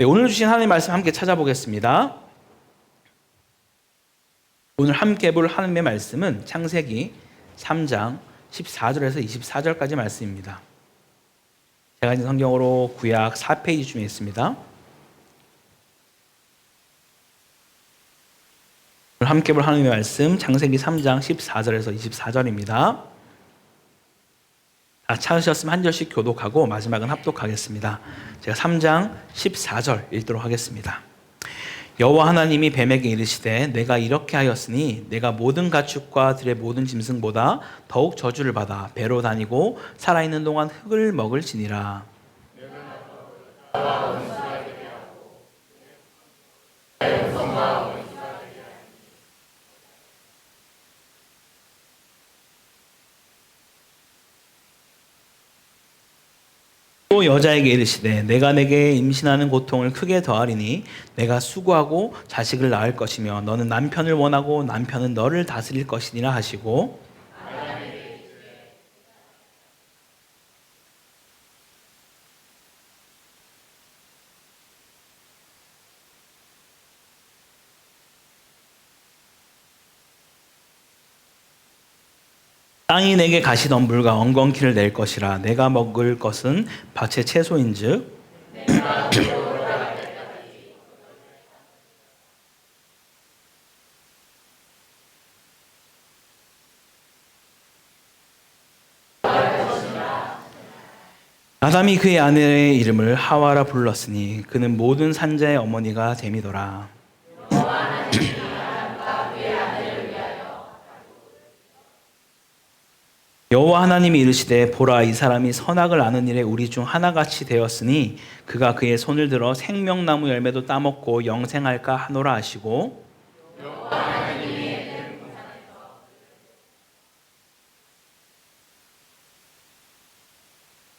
네, 오늘 주신 하나님의 말씀 함께 찾아보겠습니다. 오늘 함께 볼 하나님의 말씀은 창세기 3장 14절에서 24절까지 말씀입니다. 제가 있는 성경으로 구약 4페이지쯤에 있습니다. 오늘 함께 볼 하나님의 말씀 창세기 3장 14절에서 24절입니다. 다 찾으셨으면 한 절씩 교독하고 마지막은 합독하겠습니다. 제가 3장 14절 읽도록 하겠습니다. 여호와 하나님이 뱀에게 이르시되 내가 이렇게 하였으니 내가 모든 가축과 들의 모든 짐승보다 더욱 저주를 받아 배로 다니고 살아있는 동안 흙을 먹을지니라. 또 여자에게 이르시되 내가 내게 임신하는 고통을 크게 더하리니 내가 수고하고 자식을 낳을 것이며 너는 남편을 원하고 남편은 너를 다스릴 것이니라 하시고 땅이 내게 가시덤불과 엉겅퀴를 낼 것이라. 내가 먹을 것은 밭의 채소인즉 아담이 그의 아내의 이름을 하와라 불렀으니 그는 모든 산자의 어머니가 됨이더라. 여호와 하나님이 이르시되 보라 이 사람이 선악을 아는 일에 우리 중 하나같이 되었으니 그가 그의 손을 들어 생명나무 열매도 따먹고 영생할까 하노라 하시고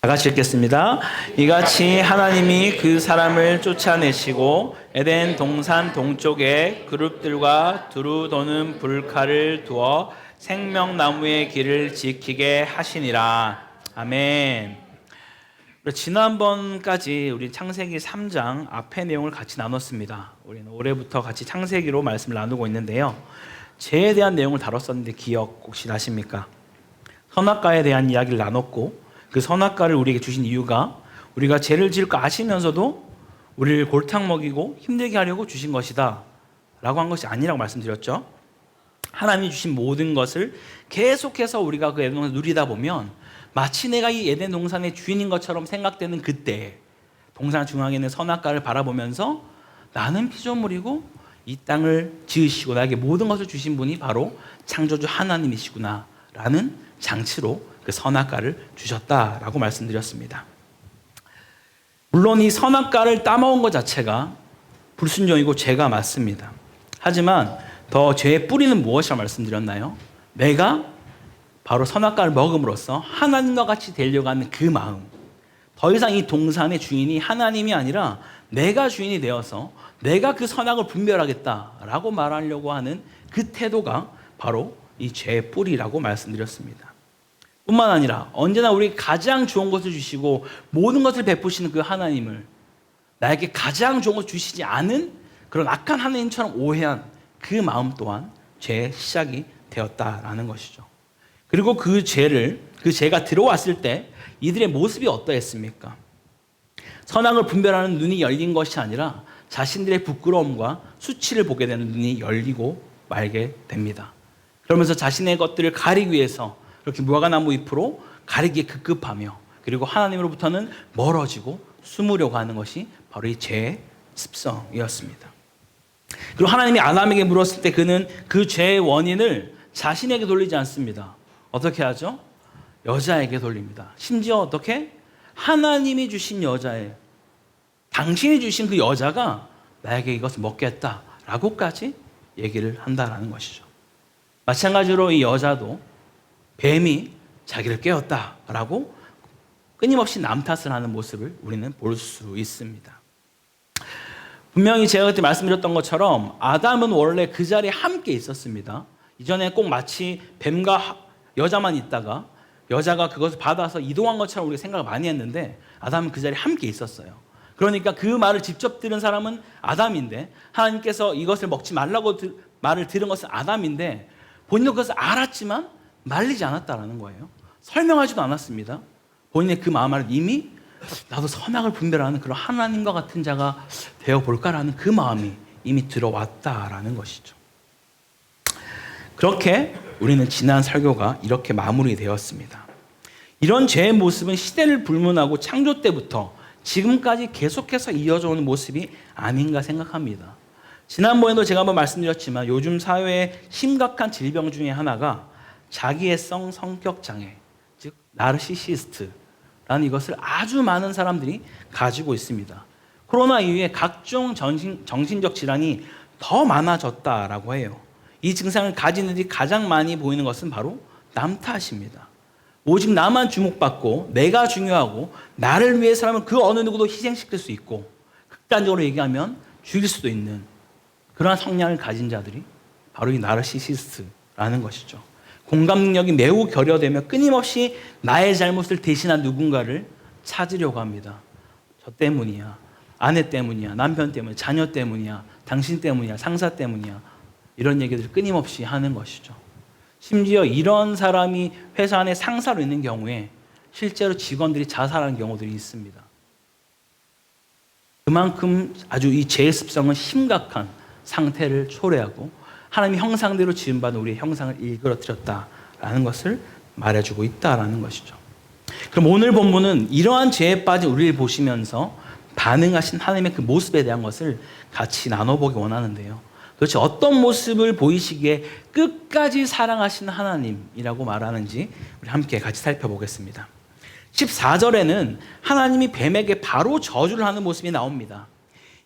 다 같이 읽겠습니다. 이같이 하나님이 그 사람을 쫓아내시고 에덴 동산 동쪽에 그룹들과 두루 도는 불칼을 두어 생명나무의 길을 지키게 하시니라. 아멘. 지난번까지 우리 창세기 3장 앞의 내용을 같이 나눴습니다. 우리는 올해부터 같이 창세기로 말씀을 나누고 있는데요. 죄에 대한 내용을 다뤘었는데 기억 혹시 나십니까? 선악과에 대한 이야기를 나눴고 그 선악과를 우리에게 주신 이유가 우리가 죄를 지을 거 아시면서도 우리를 골탕 먹이고 힘들게 하려고 주신 것이다 라고 한 것이 아니라고 말씀드렸죠. 하나님이 주신 모든 것을 계속해서 우리가 그 에덴 동산을 누리다 보면 마치 내가 이 에덴 동산의 주인인 것처럼 생각되는 그때 동산 중앙에 있는 선악과를 바라보면서 나는 피조물이고 이 땅을 지으시고 나에게 모든 것을 주신 분이 바로 창조주 하나님이시구나 라는 장치로 그 선악과를 주셨다라고 말씀드렸습니다. 물론 이 선악과를 따먹은 것 자체가 불순종이고 죄가 맞습니다. 하지만 더 죄의 뿌리는 무엇이라고 말씀드렸나요? 내가 바로 선악과를 먹음으로써 하나님과 같이 되려고 하는 그 마음. 더 이상 이 동산의 주인이 하나님이 아니라 내가 주인이 되어서 내가 그 선악을 분별하겠다라고 말하려고 하는 그 태도가 바로 이 죄의 뿌리라고 말씀드렸습니다. 뿐만 아니라 언제나 우리 가장 좋은 것을 주시고 모든 것을 베푸시는 그 하나님을 나에게 가장 좋은 것을 주시지 않은 그런 악한 하나님처럼 오해한 그 마음 또한 죄의 시작이 되었다라는 것이죠. 그리고 그 죄가 들어왔을 때 이들의 모습이 어떠했습니까? 선악을 분별하는 눈이 열린 것이 아니라 자신들의 부끄러움과 수치를 보게 되는 눈이 열리고 말게 됩니다. 그러면서 자신의 것들을 가리기 위해서 그렇게 무화과나무 잎으로 가리기에 급급하며 그리고 하나님으로부터는 멀어지고 숨으려고 하는 것이 바로 이 죄의 습성이었습니다. 그리고 하나님이 아담에게 물었을 때 그는 그 죄의 원인을 자신에게 돌리지 않습니다. 어떻게 하죠? 여자에게 돌립니다. 심지어 어떻게? 하나님이 주신 여자예요. 당신이 주신 그 여자가 나에게 이것을 먹겠다라고까지 얘기를 한다라는 것이죠. 마찬가지로 이 여자도 뱀이 자기를 깨웠다라고 끊임없이 남 탓을 하는 모습을 우리는 볼 수 있습니다. 분명히 제가 그때 말씀드렸던 것처럼 아담은 원래 그 자리에 함께 있었습니다. 이전에 꼭 마치 뱀과 여자만 있다가 여자가 그것을 받아서 이동한 것처럼 우리가 생각을 많이 했는데 아담은 그 자리에 함께 있었어요. 그러니까 그 말을 직접 들은 사람은 아담인데 하나님께서 이것을 먹지 말라고 말을 들은 것은 아담인데 본인은 그것을 알았지만 말리지 않았다라는 거예요. 설명하지도 않았습니다. 본인의 그 마음을 이미 나도 선악을 분별하는 그런 하나님과 같은 자가 되어볼까라는 그 마음이 이미 들어왔다라는 것이죠. 그렇게 우리는 지난 설교가 이렇게 마무리되었습니다. 이런 죄의 모습은 시대를 불문하고 창조 때부터 지금까지 계속해서 이어져 오는 모습이 아닌가 생각합니다. 지난번에도 제가 한번 말씀드렸지만 요즘 사회의 심각한 질병 중에 하나가 자기애성 성격 장애, 즉 나르시시스트라는 이것을 아주 많은 사람들이 가지고 있습니다. 코로나 이후에 각종 정신적 질환이 더 많아졌다라고 해요. 이 증상을 가진 이들이 가장 많이 보이는 것은 바로 남 탓입니다. 오직 나만 주목받고 내가 중요하고 나를 위해서라면 그 어느 누구도 희생시킬 수 있고 극단적으로 얘기하면 죽일 수도 있는 그러한 성향을 가진 자들이 바로 이 나르시시스트라는 것이죠. 공감 능력이 매우 결여되며 끊임없이 나의 잘못을 대신한 누군가를 찾으려고 합니다. 저 때문이야, 아내 때문이야, 남편 때문이야, 자녀 때문이야, 당신 때문이야, 상사 때문이야, 이런 얘기들을 끊임없이 하는 것이죠. 심지어 이런 사람이 회사 안에 상사로 있는 경우에 실제로 직원들이 자살하는 경우들이 있습니다. 그만큼 아주 이 죄의 습성은 심각한 상태를 초래하고 하나님의 형상대로 지음받은 우리의 형상을 일그러뜨렸다라는 것을 말해주고 있다라는 것이죠. 그럼 오늘 본문은 이러한 죄에 빠진 우리를 보시면서 반응하신 하나님의 그 모습에 대한 것을 같이 나눠보기 원하는데요. 도대체 어떤 모습을 보이시기에 끝까지 사랑하시는 하나님이라고 말하는지 우리 함께 같이 살펴보겠습니다. 14절에는 하나님이 뱀에게 바로 저주를 하는 모습이 나옵니다.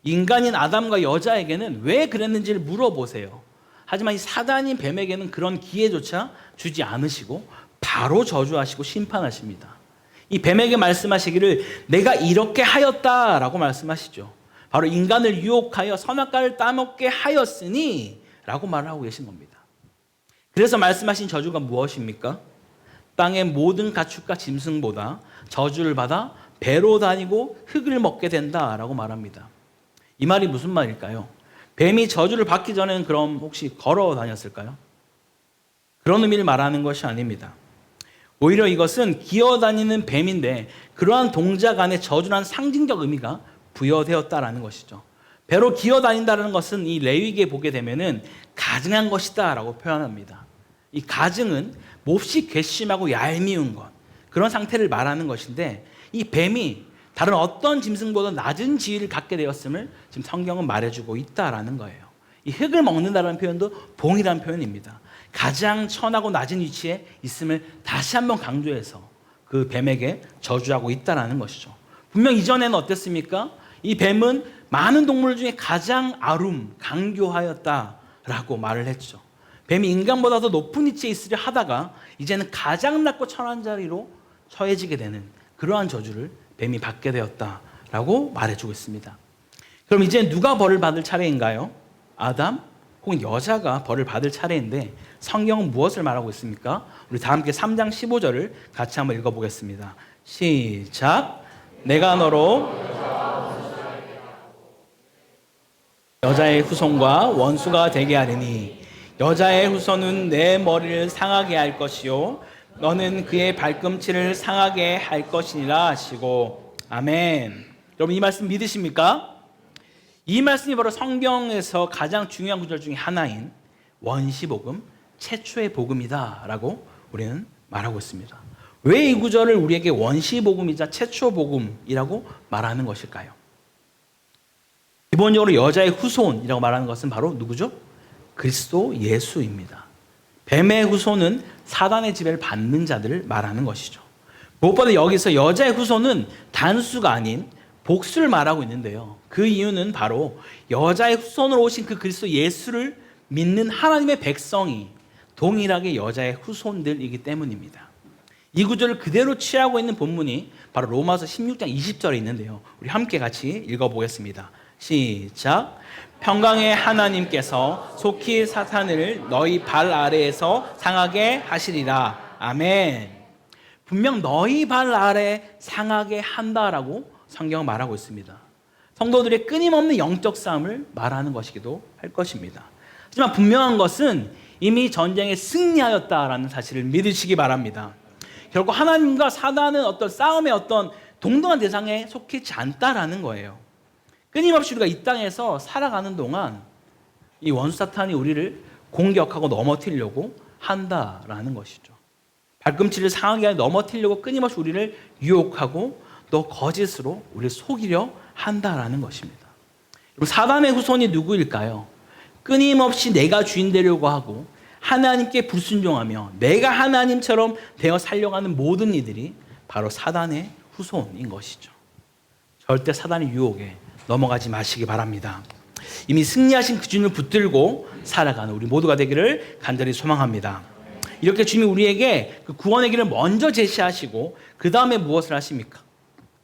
인간인 아담과 여자에게는 왜 그랬는지를 물어보세요. 하지만 이 사단인 뱀에게는 그런 기회조차 주지 않으시고 바로 저주하시고 심판하십니다. 이 뱀에게 말씀하시기를 내가 이렇게 하였다라고 말씀하시죠. 바로 인간을 유혹하여 선악과를 따먹게 하였으니 라고 말을 하고 계신 겁니다. 그래서 말씀하신 저주가 무엇입니까? 땅의 모든 가축과 짐승보다 저주를 받아 배로 다니고 흙을 먹게 된다라고 말합니다. 이 말이 무슨 말일까요? 뱀이 저주를 받기 전에는 그럼 혹시 걸어 다녔을까요? 그런 의미를 말하는 것이 아닙니다. 오히려 이것은 기어다니는 뱀인데 그러한 동작 안에 저주라는 상징적 의미가 부여되었다라는 것이죠. 배로 기어다닌다는 것은 이 레위기에 보게 되면은 가증한 것이다라고 표현합니다. 이 가증은 몹시 괘씸하고 얄미운 것, 그런 상태를 말하는 것인데 이 뱀이 다른 어떤 짐승보다 낮은 지위를 갖게 되었음을 지금 성경은 말해주고 있다라는 거예요. 이 흙을 먹는다라는 표현도 동일한 표현입니다. 가장 천하고 낮은 위치에 있음을 다시 한번 강조해서 그 뱀에게 저주하고 있다라는 것이죠. 분명 이전에는 어땠습니까? 이 뱀은 많은 동물 중에 가장 강교하였다라고 말을 했죠. 뱀이 인간보다 더 높은 위치에 있으려 하다가 이제는 가장 낮고 천한 자리로 처해지게 되는 그러한 저주를 뱀이 받게 되었다라고 말해주고 있습니다. 그럼 이제 누가 벌을 받을 차례인가요? 아담 혹은 여자가 벌을 받을 차례인데 성경은 무엇을 말하고 있습니까? 우리 다 함께 3장 15절을 같이 한번 읽어보겠습니다. 시작. 내가 너로 여자의 후손과 원수가 되게 하리니 여자의 후손은 내 머리를 상하게 할 것이요 너는 그의 발꿈치를 상하게 할 것이니라 하시고 아멘. 여러분 이 말씀 믿으십니까? 이 말씀이 바로 성경에서 가장 중요한 구절 중에 하나인 원시복음, 최초의 복음이다라고 우리는 말하고 있습니다. 왜 이 구절을 우리에게 원시복음이자 최초복음이라고 말하는 것일까요? 기본적으로 여자의 후손이라고 말하는 것은 바로 누구죠? 그리스도 예수입니다. 뱀의 후손은 사단의 지배를 받는 자들을 말하는 것이죠. 무엇보다 여기서 여자의 후손은 단수가 아닌 복수를 말하고 있는데요. 그 이유는 바로 여자의 후손으로 오신 그 그리스도 예수를 믿는 하나님의 백성이 동일하게 여자의 후손들이기 때문입니다. 이 구절을 그대로 취하고 있는 본문이 바로 로마서 16장 20절에 있는데요. 우리 함께 같이 읽어보겠습니다. 시작. 평강의 하나님께서 속히 사탄을 너희 발 아래에서 상하게 하시리라. 아멘. 분명 너희 발 아래 상하게 한다라고 성경은 말하고 있습니다. 성도들의 끊임없는 영적 싸움을 말하는 것이기도 할 것입니다. 하지만 분명한 것은 이미 전쟁에 승리하였다라는 사실을 믿으시기 바랍니다. 결국 하나님과 사단은 어떤 싸움의 어떤 동등한 대상에 속해 있지 않다라는 거예요. 끊임없이 우리가 이 땅에서 살아가는 동안 이 원수 사탄이 우리를 공격하고 넘어뜨리려고 한다라는 것이죠. 발꿈치를 상하게 넘어뜨리려고 끊임없이 우리를 유혹하고 또 거짓으로 우리를 속이려 한다라는 것입니다. 사단의 후손이 누구일까요? 끊임없이 내가 주인 되려고 하고 하나님께 불순종하며 내가 하나님처럼 되어 살려가는 모든 이들이 바로 사단의 후손인 것이죠. 절대 사단의 유혹에 넘어가지 마시기 바랍니다. 이미 승리하신 그 주님을 붙들고 살아가는 우리 모두가 되기를 간절히 소망합니다. 이렇게 주님이 우리에게 그 구원의 길을 먼저 제시하시고 그 다음에 무엇을 하십니까?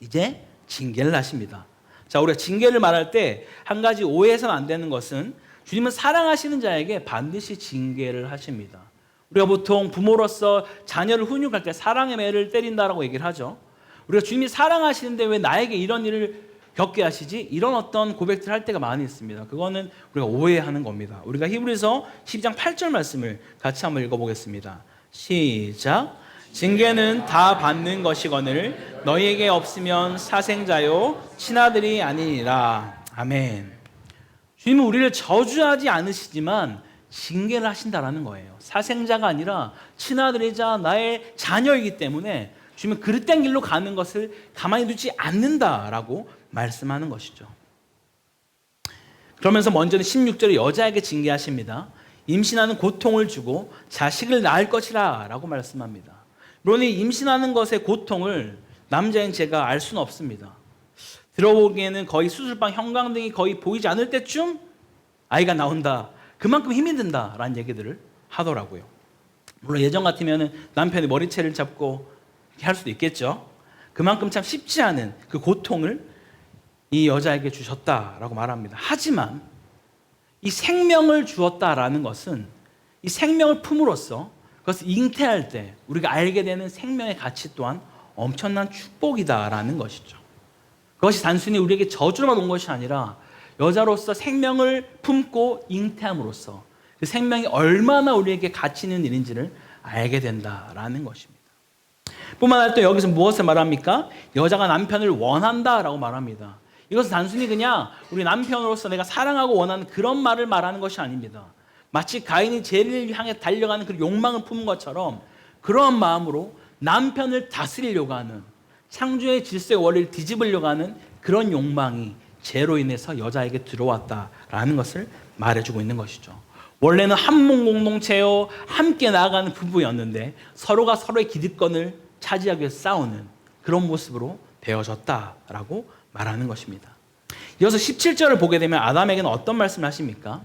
이제 징계를 하십니다. 자, 우리가 징계를 말할 때 한 가지 오해해서는 안 되는 것은 주님은 사랑하시는 자에게 반드시 징계를 하십니다. 우리가 보통 부모로서 자녀를 훈육할 때 사랑의 매를 때린다라고 얘기를 하죠. 우리가 주님이 사랑하시는데 왜 나에게 이런 일을 겪게 하시지? 이런 어떤 고백들을 할 때가 많이 있습니다. 그거는 우리가 오해하는 겁니다. 우리가 히브리서 12장 8절 말씀을 같이 한번 읽어보겠습니다. 시작. 징계는 다 받는 것이거늘 너희에게 없으면 사생자요 친아들이 아니니라. 아멘. 주님은 우리를 저주하지 않으시지만 징계를 하신다라는 거예요. 사생자가 아니라 친아들이자 나의 자녀이기 때문에 주님은 그릇된 길로 가는 것을 가만히 두지 않는다라고 말씀하는 것이죠. 그러면서 먼저는 16절에 여자에게 징계하십니다. 임신하는 고통을 주고 자식을 낳을 것이라 라고 말씀합니다. 물론 이 임신하는 것의 고통을 남자인 제가 알 수는 없습니다. 들어보기에는 거의 수술방 형광등이 거의 보이지 않을 때쯤 아이가 나온다. 그만큼 힘이 든다라는 얘기들을 하더라고요. 물론 예전 같으면 남편이 머리채를 잡고 이렇게 할 수도 있겠죠. 그만큼 참 쉽지 않은 그 고통을 이 여자에게 주셨다라고 말합니다. 하지만 이 생명을 주었다라는 것은 이 생명을 품으로써 그것을 잉태할 때 우리가 알게 되는 생명의 가치 또한 엄청난 축복이다라는 것이죠. 그것이 단순히 우리에게 저주로만 온 것이 아니라 여자로서 생명을 품고 잉태함으로써 그 생명이 얼마나 우리에게 가치 있는 일인지를 알게 된다라는 것입니다. 뿐만 아니라 또 여기서 무엇을 말합니까? 여자가 남편을 원한다라고 말합니다. 이것은 단순히 그냥 우리 남편으로서 내가 사랑하고 원하는 그런 말을 말하는 것이 아닙니다. 마치 가인이 죄를 향해 달려가는 그 욕망을 품은 것처럼 그러한 마음으로 남편을 다스리려고 하는 창조의 질서의 원리를 뒤집으려고 하는 그런 욕망이 죄로 인해서 여자에게 들어왔다라는 것을 말해주고 있는 것이죠. 원래는 한몸 공동체요 함께 나아가는 부부였는데 서로가 서로의 기득권을 차지하기 위해서 싸우는 그런 모습으로 되어졌다라고 말하는 것입니다. 이어서 17절을 보게 되면 아담에게는 어떤 말씀을 하십니까?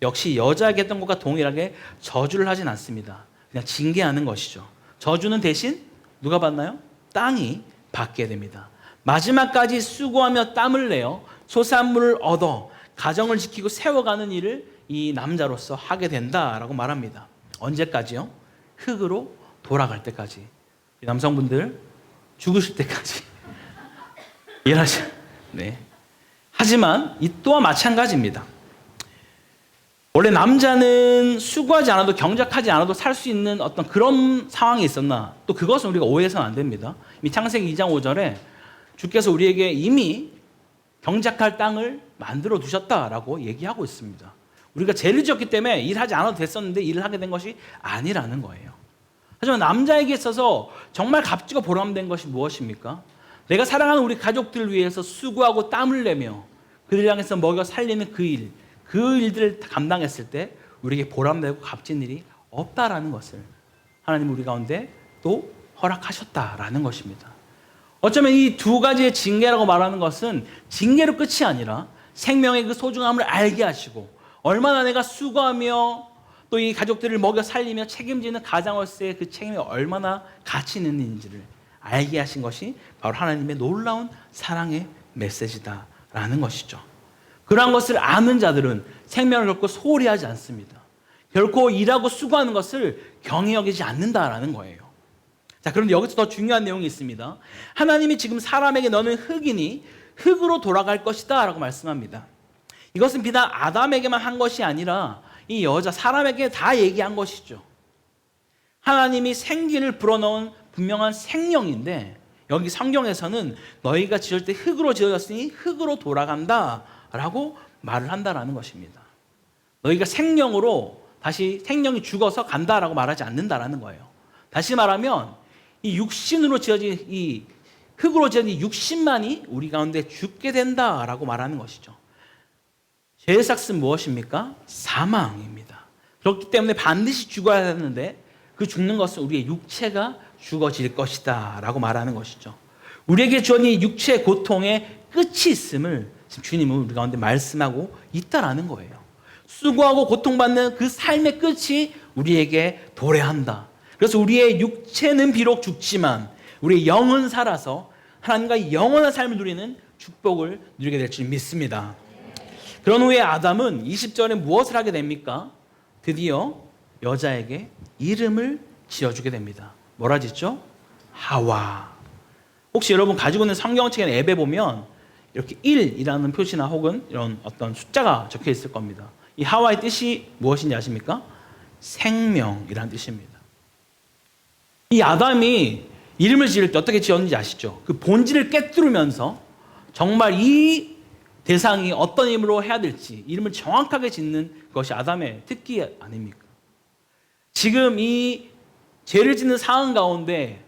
역시 여자에게 했던 것과 동일하게 저주를 하진 않습니다. 그냥 징계하는 것이죠. 저주는 대신 누가 받나요? 땅이 받게 됩니다. 마지막까지 수고하며 땀을 내어 소산물을 얻어 가정을 지키고 세워가는 일을 이 남자로서 하게 된다라고 말합니다. 언제까지요? 흙으로 돌아갈 때까지. 남성분들 죽으실 때까지 일하셔. 네. 하지만 이 또한 마찬가지입니다. 원래 남자는 수고하지 않아도 경작하지 않아도 살 수 있는 어떤 그런 상황이 있었나? 또 그것은 우리가 오해해서는 안 됩니다. 이미 창세기 2장 5절에 주께서 우리에게 이미 경작할 땅을 만들어 두셨다라고 얘기하고 있습니다. 우리가 죄를 지었기 때문에 일하지 않아도 됐었는데 일을 하게 된 것이 아니라는 거예요. 하지만 남자에게 있어서 정말 값지고 보람된 것이 무엇입니까? 내가 사랑하는 우리 가족들을 위해서 수고하고 땀을 내며 그들을 향해서 먹여 살리는 그 일들을 감당했을 때 우리에게 보람되고 값진 일이 없다라는 것을 하나님 우리 가운데 또 허락하셨다라는 것입니다. 어쩌면 이 두 가지의 징계라고 말하는 것은 징계로 끝이 아니라 생명의 그 소중함을 알게 하시고 얼마나 내가 수고하며 또 이 가족들을 먹여 살리며 책임지는 가장으로서의 그 책임이 얼마나 가치 있는 일인지를 알게 하신 것이 바로 하나님의 놀라운 사랑의 메시지다라는 것이죠. 그러한 것을 아는 자들은 생명을 결코 소홀히 하지 않습니다. 결코 일하고 수고하는 것을 경히 여기지 않는다라는 거예요. 자, 그런데 여기서 더 중요한 내용이 있습니다. 하나님이 지금 사람에게 너는 흙이니 흙으로 돌아갈 것이다 라고 말씀합니다. 이것은 비단 아담에게만 한 것이 아니라 이 여자 사람에게 다 얘기한 것이죠. 하나님이 생기를 불어넣은 분명한 생명인데 여기 성경에서는 너희가 지을 때 흙으로 지어졌으니 흙으로 돌아간다 라고 말을 한다라는 것입니다. 너희가 생명으로 다시 생명이 죽어서 간다라고 말하지 않는다라는 거예요. 다시 말하면 이 육신으로 지어진 이 흙으로 지어진 육신만이 우리 가운데 죽게 된다라고 말하는 것이죠. 죄의 삭은 무엇입니까? 사망입니다. 그렇기 때문에 반드시 죽어야 하는데 그 죽는 것은 우리의 육체가 죽어질 것이다 라고 말하는 것이죠. 우리에게 주어진 육체의 고통의 끝이 있음을 지금 주님은 우리 가운데 말씀하고 있다라는 거예요. 수고하고 고통받는 그 삶의 끝이 우리에게 도래한다. 그래서 우리의 육체는 비록 죽지만 우리의 영은 살아서 하나님과 영원한 삶을 누리는 축복을 누리게 될 줄 믿습니다. 그런 후에 아담은 20절에 무엇을 하게 됩니까? 드디어 여자에게 이름을 지어주게 됩니다. 뭐라 짓죠? 하와. 혹시 여러분 가지고 있는 성경책의 앱에 보면 이렇게 1이라는 표시나 혹은 이런 어떤 숫자가 적혀 있을 겁니다. 이 하와의 뜻이 무엇인지 아십니까? 생명이라는 뜻입니다. 이 아담이 이름을 지을 때 어떻게 지었는지 아시죠? 그 본질을 깨뜨리면서 정말 이 대상이 어떤 이름으로 해야 될지 이름을 정확하게 짓는 것이 아담의 특기 아닙니까? 지금 이 죄를 짓는 상황 가운데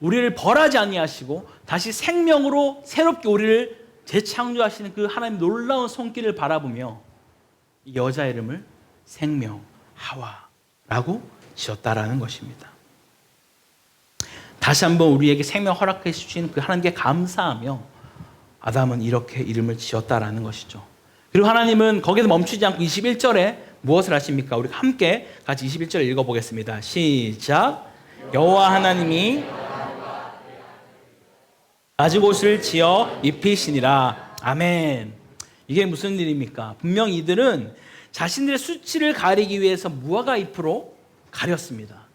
우리를 벌하지 아니하시고 다시 생명으로 새롭게 우리를 재창조하시는 그 하나님 놀라운 손길을 바라보며 이 여자 이름을 생명 하와라고 지었다라는 것입니다. 다시 한번 우리에게 생명 허락해 주신 그 하나님께 감사하며 아담은 이렇게 이름을 지었다라는 것이죠. 그리고 하나님은 거기서 멈추지 않고 21절에 무엇을 하십니까? 우리 함께 같이 21절 읽어보겠습니다. 시작. 여호와 하나님이 가죽옷을 지어 입히시니라. 아멘. 이게 무슨 일입니까? 분명 이들은 자신들의 수치를 가리기 위해서 무화과 잎으로 가렸습니다.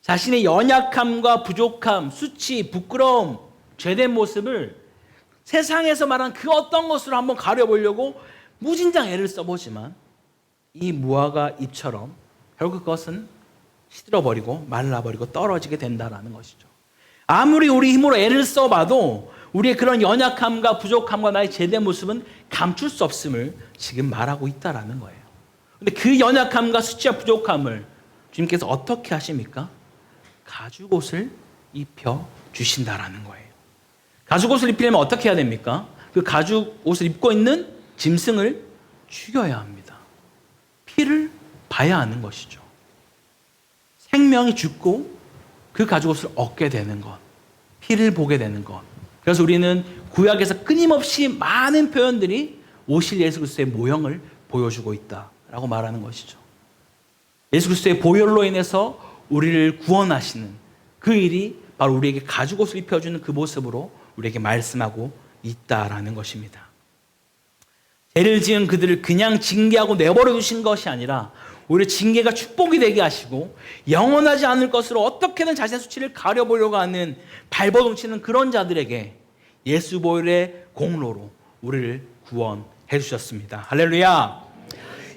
자신의 연약함과 부족함, 수치, 부끄러움, 죄된 모습을 세상에서 말하는 그 어떤 것으로 한번 가려보려고 무진장 애를 써보지만 이 무화과 잎처럼 결국 그것은 시들어버리고 말라버리고 떨어지게 된다는 것이죠. 아무리 우리 힘으로 애를 써봐도 우리의 그런 연약함과 부족함과 나의 죄된 모습은 감출 수 없음을 지금 말하고 있다는 거예요. 그런데 그 연약함과 수치와 부족함을 주님께서 어떻게 하십니까? 가죽옷을 입혀 주신다라는 거예요. 가죽옷을 입히려면 어떻게 해야 됩니까? 그 가죽옷을 입고 있는 짐승을 죽여야 합니다. 피를 봐야 하는 것이죠. 생명이 죽고 그 가죽옷을 얻게 되는 것, 피를 보게 되는 것. 그래서 우리는 구약에서 끊임없이 많은 표현들이 오실 예수 그리스도의 모형을 보여주고 있다라고 말하는 것이죠. 예수 그리스도의 보혈로 인해서 우리를 구원하시는 그 일이 바로 우리에게 가죽옷을 입혀주는 그 모습으로 우리에게 말씀하고 있다라는 것입니다. 죄를 지은 그들을 그냥 징계하고 내버려 두신 것이 아니라 오히려 징계가 축복이 되게 하시고 영원하지 않을 것으로 어떻게든 자신의 수치를 가려보려고 하는 발버둥치는 그런 자들에게 예수 보혈의 공로로 우리를 구원해 주셨습니다. 할렐루야.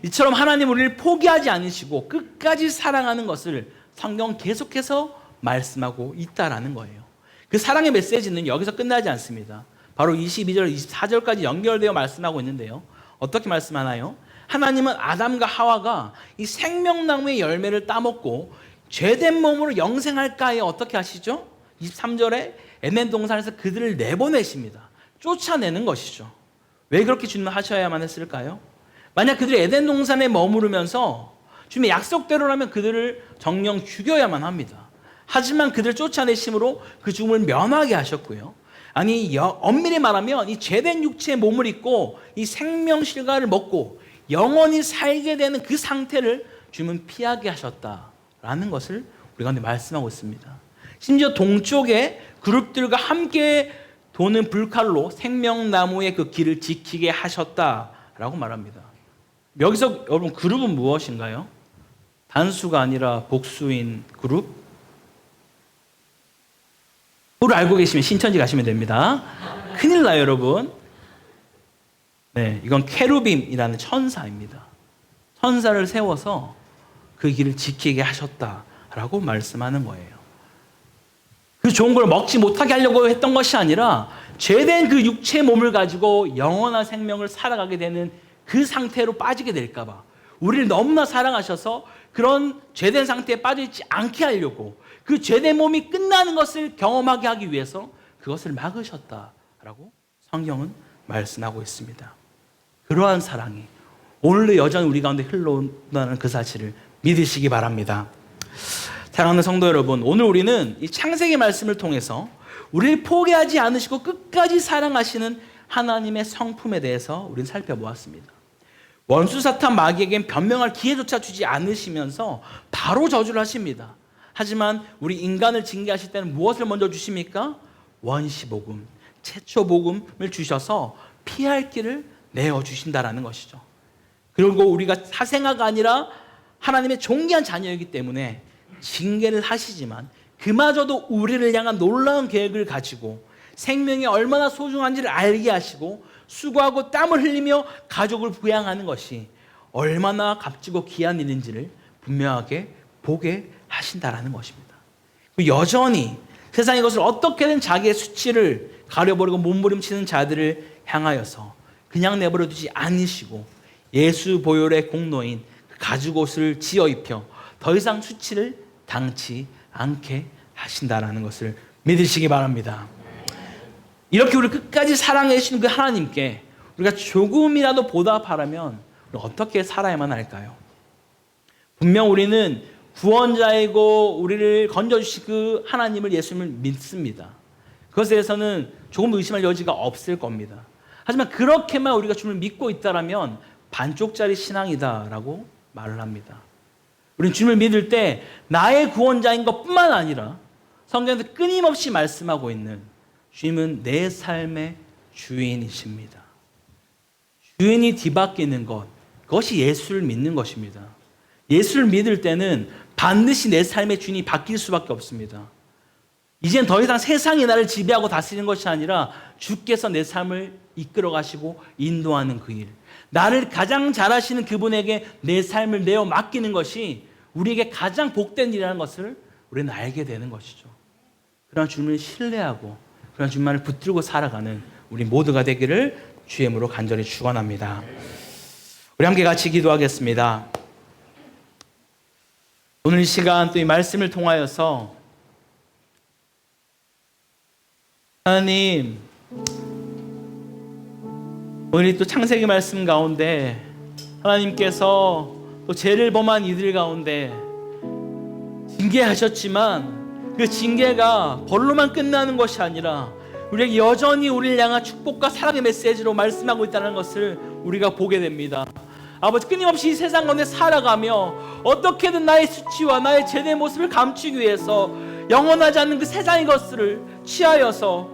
이처럼 하나님 우리를 포기하지 않으시고 끝까지 사랑하는 것을 성경 계속해서 말씀하고 있다라는 거예요. 그 사랑의 메시지는 여기서 끝나지 않습니다. 바로 22절, 24절까지 연결되어 말씀하고 있는데요. 어떻게 말씀하나요? 하나님은 아담과 하와가 이 생명나무의 열매를 따먹고 죄된 몸으로 영생할까에 어떻게 하시죠? 23절에 에덴 동산에서 그들을 내보내십니다. 쫓아내는 것이죠. 왜 그렇게 주님은 하셔야만 했을까요? 만약 그들이 에덴 동산에 머무르면서 주님의 약속대로라면 그들을 정령 죽여야만 합니다. 하지만 그들을 쫓아내심으로 그 죽음을 면하게 하셨고요. 아니 엄밀히 말하면 이 죄된 육체의 몸을 입고 이 생명실과를 먹고 영원히 살게 되는 그 상태를 주님은 피하게 하셨다라는 것을 우리 가운데 말씀하고 있습니다. 심지어 동쪽의 그룹들과 함께 도는 불칼로 생명나무의 그 길을 지키게 하셨다라고 말합니다. 여기서 여러분 그룹은 무엇인가요? 단수가 아니라 복수인 그룹? 그걸 알고 계시면 신천지 가시면 됩니다. 큰일 나요 여러분. 네, 이건 케루빔이라는 천사입니다. 천사를 세워서 그 길을 지키게 하셨다라고 말씀하는 거예요. 그 좋은 걸 먹지 못하게 하려고 했던 것이 아니라 죄된 그 육체의 몸을 가지고 영원한 생명을 살아가게 되는 그 상태로 빠지게 될까 봐 우리를 너무나 사랑하셔서 그런 죄된 상태에 빠져있지 않게 하려고 그 죄된 몸이 끝나는 것을 경험하게 하기 위해서 그것을 막으셨다라고 성경은 말씀하고 있습니다. 그러한 사랑이 오늘도 여전히 우리 가운데 흘러온다는 그 사실을 믿으시기 바랍니다. 사랑하는 성도 여러분, 오늘 우리는 이 창세기 말씀을 통해서 우리를 포기하지 않으시고 끝까지 사랑하시는 하나님의 성품에 대해서 우리는 살펴보았습니다. 원수 사탄 마귀에겐 변명할 기회조차 주지 않으시면서 바로 저주를 하십니다. 하지만 우리 인간을 징계하실 때는 무엇을 먼저 주십니까? 원시복음, 최초복음을 주셔서 피할 길을 내어주신다라는 것이죠. 그리고 우리가 사생아가 아니라 하나님의 존귀한 자녀이기 때문에 징계를 하시지만 그마저도 우리를 향한 놀라운 계획을 가지고 생명이 얼마나 소중한지를 알게 하시고 수고하고 땀을 흘리며 가족을 부양하는 것이 얼마나 값지고 귀한 일인지를 분명하게 보게 하신다라는 것입니다. 여전히 세상의 것을 어떻게든 자기의 수치를 가려버리고 몸부림치는 자들을 향하여서 그냥 내버려 두지 않으시고 예수 보혈의 공로인 가죽옷을 지어 입혀 더 이상 수치를 당치 않게 하신다라는 것을 믿으시기 바랍니다. 이렇게 우리를 끝까지 사랑해 주시는 그 하나님께 우리가 조금이라도 보답하려면 어떻게 살아야만 할까요? 분명 우리는 구원자이고 우리를 건져주신 그 하나님을, 예수님을 믿습니다. 그것에 대해서는 조금 의심할 여지가 없을 겁니다. 하지만 그렇게만 우리가 주님을 믿고 있다면 반쪽짜리 신앙이다라고 말을 합니다. 우리는 주님을 믿을 때 나의 구원자인 것뿐만 아니라 성경에서 끊임없이 말씀하고 있는 주님은 내 삶의 주인이십니다. 주인이 뒤바뀌는 것, 그것이 예수를 믿는 것입니다. 예수를 믿을 때는 반드시 내 삶의 주인이 바뀔 수밖에 없습니다. 이젠 더 이상 세상이 나를 지배하고 다스리는 것이 아니라 주께서 내 삶을 이끌어 가시고 인도하는 그 일, 나를 가장 잘 아시는 그분에게 내 삶을 내어 맡기는 것이 우리에게 가장 복된 일이라는 것을 우리는 알게 되는 것이죠. 그런 주님을 신뢰하고 그런 주님만을 붙들고 살아가는 우리 모두가 되기를 주의 이름으로 간절히 축원합니다. 우리 함께 같이 기도하겠습니다. 오늘 이 시간 또 이 말씀을 통하여서 하나님, 오늘 또 창세기 말씀 가운데 하나님께서 또 죄를 범한 이들 가운데 징계하셨지만 그 징계가 벌로만 끝나는 것이 아니라 우리에게 여전히 우리를 향한 축복과 사랑의 메시지로 말씀하고 있다는 것을 우리가 보게 됩니다. 아버지, 끊임없이 이 세상 가운데 살아가며 어떻게든 나의 수치와 나의 죄된 모습을 감추기 위해서 영원하지 않는 그 세상의 것들을 취하여서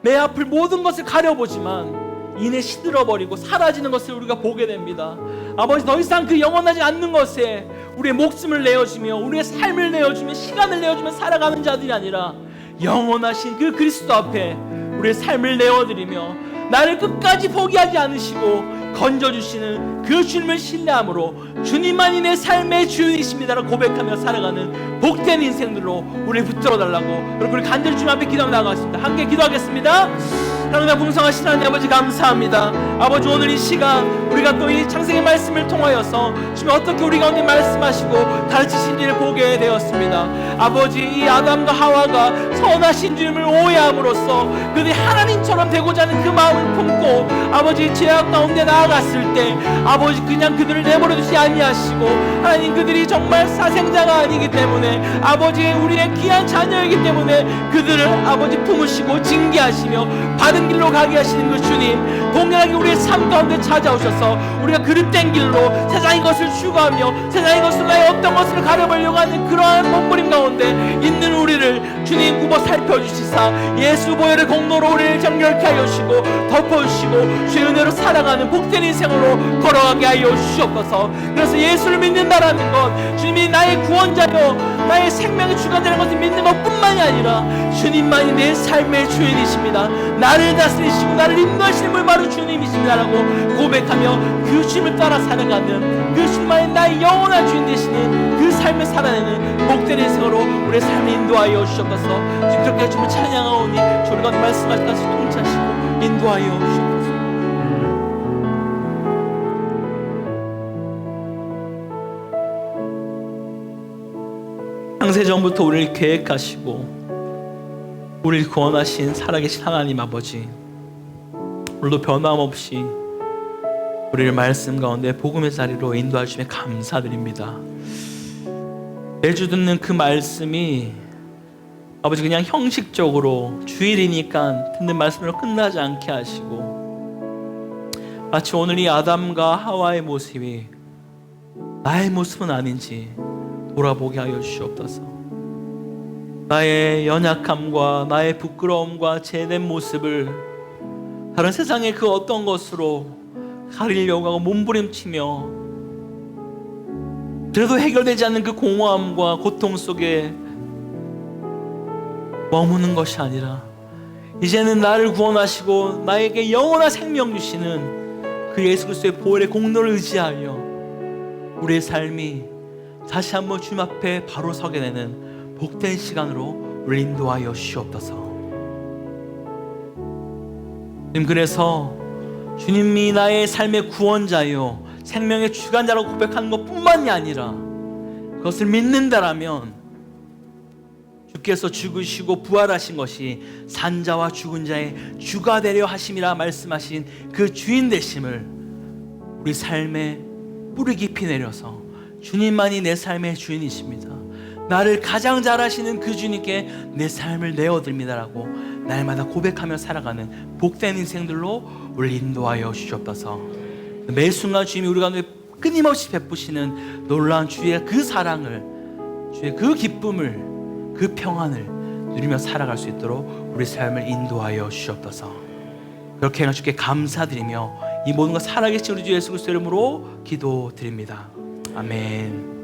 내 앞을 모든 것을 가려보지만 이내 시들어버리고 사라지는 것을 우리가 보게 됩니다. 아버지, 더 이상 그 영원하지 않는 것에 우리의 목숨을 내어주며 우리의 삶을 내어주며 시간을 내어주며 살아가는 자들이 아니라 영원하신 그 그리스도 앞에 우리의 삶을 내어드리며 나를 끝까지 포기하지 않으시고 건져주시는 그 주님을 신뢰함으로 주님만이 내 삶의 주인이십니다라고 고백하며 살아가는 복된 인생들로 우리 붙들어달라고 여러분, 우리 간절히 주님 앞에 기도하며 나가겠습니다. 함께 기도하겠습니다. 하나님, 풍성하신 하나님 아버지, 감사합니다. 아버지, 오늘 이 시간 우리가 또 이 창세기 말씀을 통하여서 주님 어떻게 우리 가운데 말씀하시고 가르치신 일을 보게 되었습니다. 아버지, 이 아담과 하와가 선하신 주님을 오해함으로써 그들이 하나님처럼 되고자 하는 그 마음을 품고 아버지 죄악 가운데 나아갔을 때 아버지 그냥 그들을 내버려 두지 아니하시고 하나님, 그들이 정말 사생자가 아니기 때문에 아버지 우리의 귀한 자녀이기 때문에 그들을 아버지 품으시고 징계하시며 바른 길로 가게 하시는 그 주님, 동일하게 우리의 삶 가운데 찾아오셔서 우리가 그릇된 길로 세상의 것을 추구하며 세상의 것을 나의 어떤 것을 가려보려고 하는 그러한 몸부림 가운데 있는 우리를 주님 굽어 살펴주시사 예수 보혈의 공로로 우리를 정결케 하여 주시고 덮어주시고 주의 은혜로 살아가는 복된 인생으로 걸어가게 하여 주시옵소서. 그래서 예수를 믿는다라는 것, 주님이 나의 구원자요 나의 생명의 주관자라는 것을 믿는 것뿐만이 아니라 주님만이 내 삶의 주인이십니다. 나를 다스리시고 나를 인도하시는 분 바로 주님이십니다라고 고백하며 그 주님을 따라 살아가는 그 주님만이 나의 영원한 주인 되시는 그 삶을 살아내는 복된 인생으로 우리의 삶을 인도하여 주시옵소서. 지금 그렇게 주님을 찬양하오니 우리가 말씀하실 것을 통치하시고 인도하여 주시옵소서. 창세전부터 우리를 계획하시고 우리를 구원하신 살아계신 하나님 아버지, 오늘도 변함없이 우리를 말씀 가운데 복음의 자리로 인도해 주시면 감사드립니다. 매주 듣는 그 말씀이 아버지 그냥 형식적으로 주일이니까 듣는 말씀으로 끝나지 않게 하시고 마치 오늘 이 아담과 하와의 모습이 나의 모습은 아닌지 돌아보게 하여 주시옵소서. 나의 연약함과 나의 부끄러움과 죄된 모습을 다른 세상의 그 어떤 것으로 가리려고 하고 몸부림치며 그래도 해결되지 않는 그 공허함과 고통 속에 머무는 것이 아니라 이제는 나를 구원하시고 나에게 영원한 생명 주시는 그 예수 그리스도의 보혈의 공로를 의지하여 우리의 삶이 다시 한번 주님 앞에 바로 서게 되는 복된 시간으로 우리 인도하여 주시옵소서. 주님, 그래서 주님이 나의 삶의 구원자요 생명의 주관자라고 고백하는 것뿐만이 아니라 그것을 믿는다라면 주께서 죽으시고 부활하신 것이 산자와 죽은 자의 주가 되려 하심이라 말씀하신 그 주인 되심을 우리 삶에 뿌리 깊이 내려서 주님만이 내 삶의 주인이십니다, 나를 가장 잘 아시는 그 주님께 내 삶을 내어드립니다라고 날마다 고백하며 살아가는 복된 인생들로 우리 인도하여 주시옵소서. 매 순간 주님이 우리 가운데 끊임없이 베푸시는 놀라운 주의 그 사랑을, 주의 그 기쁨을, 그 평안을 누리며 살아갈 수 있도록 우리 삶을 인도하여 주시옵소서. 그렇게 하여 주께 감사드리며 이 모든 것 살아계신 우리 주 예수 그리스도 이름으로 기도드립니다. 아멘.